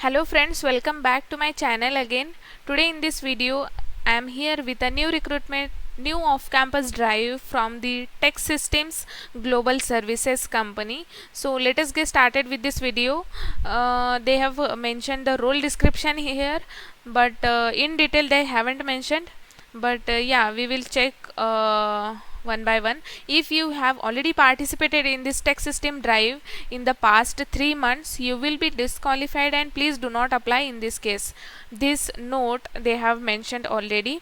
Hello friends, welcome back to my channel again. Today in this video I am here with a new off-campus drive from the Tech Systems Global Services company. So let us get started with this video. They have mentioned the role description here, but in detail they haven't mentioned. But yeah, we will check one by one. If you have already participated in this tech system drive in the past 3 months, you will be disqualified and please do not apply in this case. This note they have mentioned already.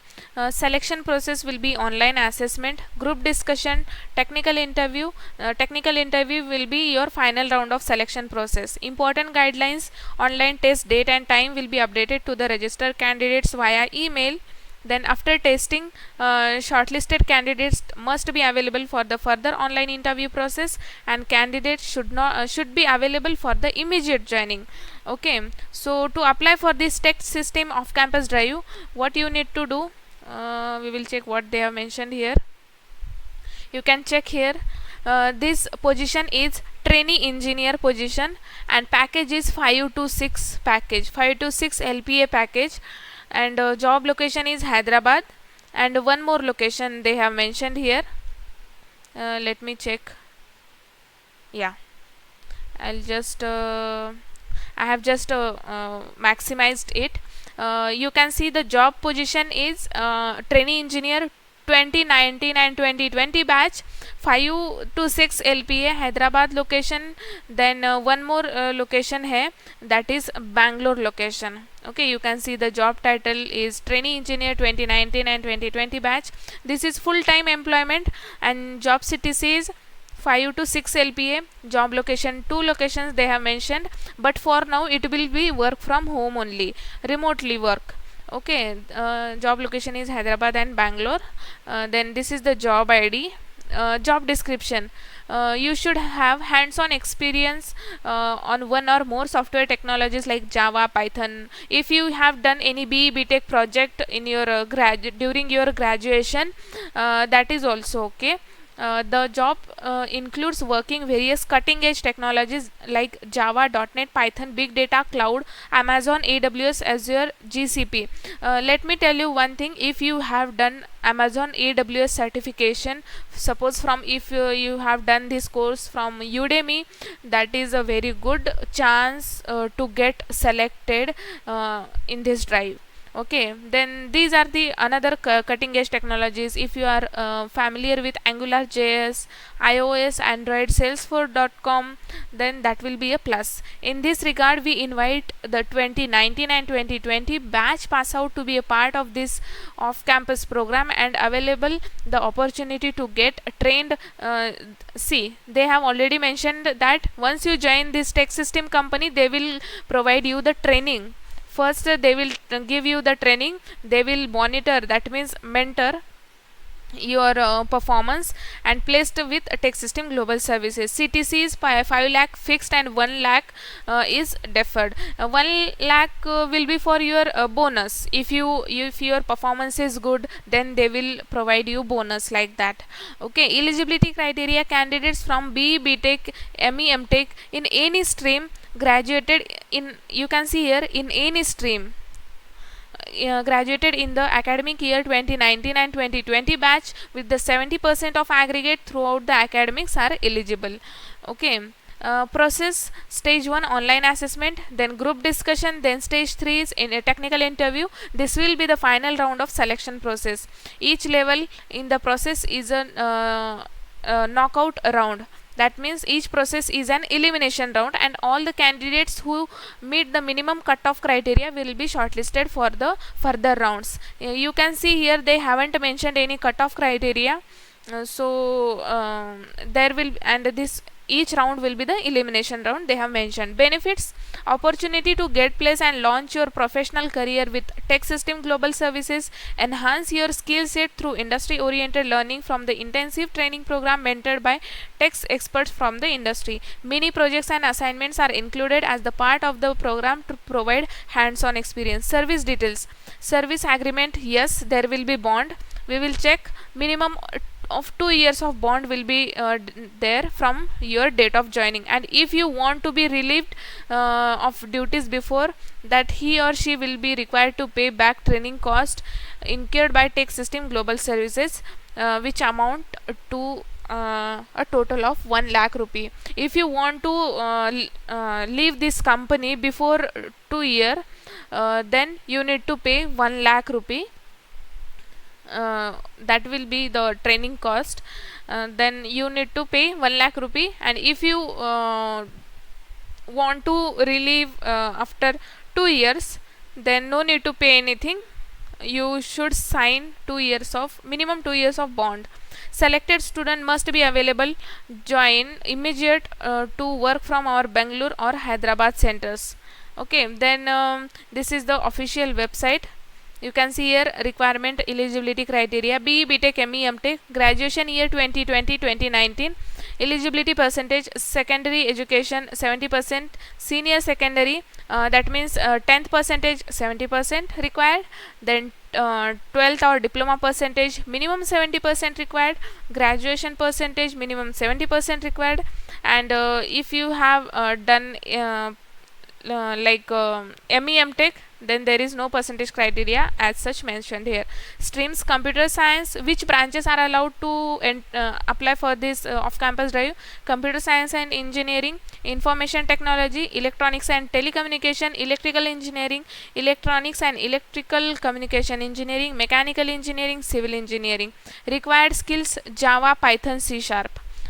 Selection process will be online assessment, group discussion, technical interview. Technical interview will be your final round of selection process. Important guidelines: online test date and time will be updated to the registered candidates via email. Then after testing, shortlisted candidates must be available for the further online interview process, and candidates should be available for the immediate joining. Okay, so to apply for this tech system off campus drive, what you need to do, we will check what they have mentioned here. You can check here. This position is trainee engineer position, and package is 526 LPA package, and job location is Hyderabad, and one more location they have mentioned here. Let me check. Yeah, I'll just I have just maximized it. You can see the job position is trainee engineer 2019 and 2020 batch, 5 to 6 LPA, Hyderabad location. Then one more location hai, that is Bangalore location. Okay, you can see the job title is trainee engineer 2019 and 2020 batch. This is full time employment, and job city says 5 to 6 LPA. Job location, 2 locations they have mentioned, but for now it will be work from home only, remotely work. Okay, job location is Hyderabad and Bangalore. Then this is the job ID. Job description: you should have hands-on experience on one or more software technologies like Java, Python. If you have done any BTech project in your during your graduation, that is also okay. The job includes working various cutting-edge technologies like Java, .NET, Python, Big Data, Cloud, Amazon, AWS, Azure, GCP. Let me tell you one thing: if you have done Amazon AWS certification, suppose from if you have done this course from Udemy, that is a very good chance to get selected in this drive. Okay, then these are the another cutting edge technologies. If you are familiar with Angular JS, iOS, Android, Salesforce.com, then that will be a plus. In this regard, we invite the 2019 and 2020 batch pass out to be a part of this off campus program and available the opportunity to get trained. See, they have already mentioned that once you join this tech system company, they will provide you the training. First, they will give you the training. They will monitor, that means mentor your performance, and placed with Tech System Global Services. CTC is 5 lakh fixed and 1 lakh is deferred. 1 lakh will be for your bonus. If your performance is good, then they will provide you bonus like that. Okay, eligibility criteria: candidates from BTech, ME, MTech in any stream, graduated in, you can see here, in any stream, graduated in the academic year 2019 and 2020 batch with the 70% of aggregate throughout the academics are eligible. Okay, process: stage 1 online assessment, then group discussion, then stage 3 is in a technical interview. This will be the final round of selection process. Each level in the process is a knockout round. That means each process is an elimination round, and all the candidates who meet the minimum cutoff criteria will be shortlisted for the further rounds. You can see here they haven't mentioned any cutoff criteria. There will, and this each round will be the elimination round. They have mentioned benefits: opportunity to get place and launch your professional career with Tech System Global Services, enhance your skill set through industry oriented learning from the intensive training program mentored by tech experts from the industry. Many projects and assignments are included as the part of the program to provide hands-on experience. Service details: service agreement, yes, there will be bond. We will check minimum of 2 years of bond will be there from your date of joining. And if you want to be relieved of duties before that, he or she will be required to pay back training cost incurred by Tech System Global Services, which amount to a total of 1 lakh rupee. If you want to leave this company before 2 year, then you need to pay 1 lakh rupee. That will be the training cost. Then you need to pay 1 lakh rupee. And if you want to relieve after 2 years, then no need to pay anything. You should sign 2 years of minimum 2 years of bond. Selected student must be available join immediate to work from our Bangalore or Hyderabad centers. Okay, then this is the official website. You can see here requirement, eligibility criteria: BE, BTech, ME, MTech, graduation year 2020-2019, eligibility percentage: secondary education 70%, senior secondary, that means 10th percentage 70% required, then 12th or diploma percentage minimum 70% required, graduation percentage minimum 70% required. And if you have done like ME, MTech, then there is no percentage criteria as such mentioned here. Streams: computer science. Which branches are allowed to apply for this off-campus drive? Computer science and engineering, information technology, electronics and telecommunication, electrical engineering, electronics and electrical communication engineering, mechanical engineering, civil engineering. Required skills: Java, Python, C#.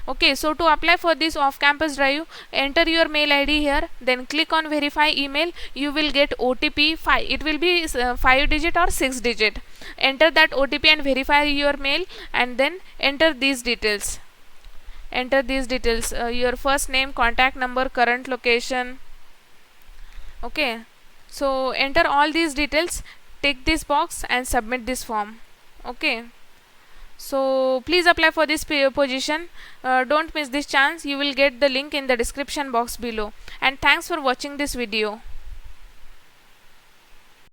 Okay, so to apply for this off-campus drive, enter your mail ID here, then click on verify email. You will get OTP. It will be 5 digit or 6 digit. Enter that OTP and verify your mail, and then enter these details. Enter these details: your first name, contact number, current location. Okay, so enter all these details, tick this box and submit this form. Okay, so please apply for this position. Don't miss this chance. You will get the link in the description box below. And thanks for watching this video.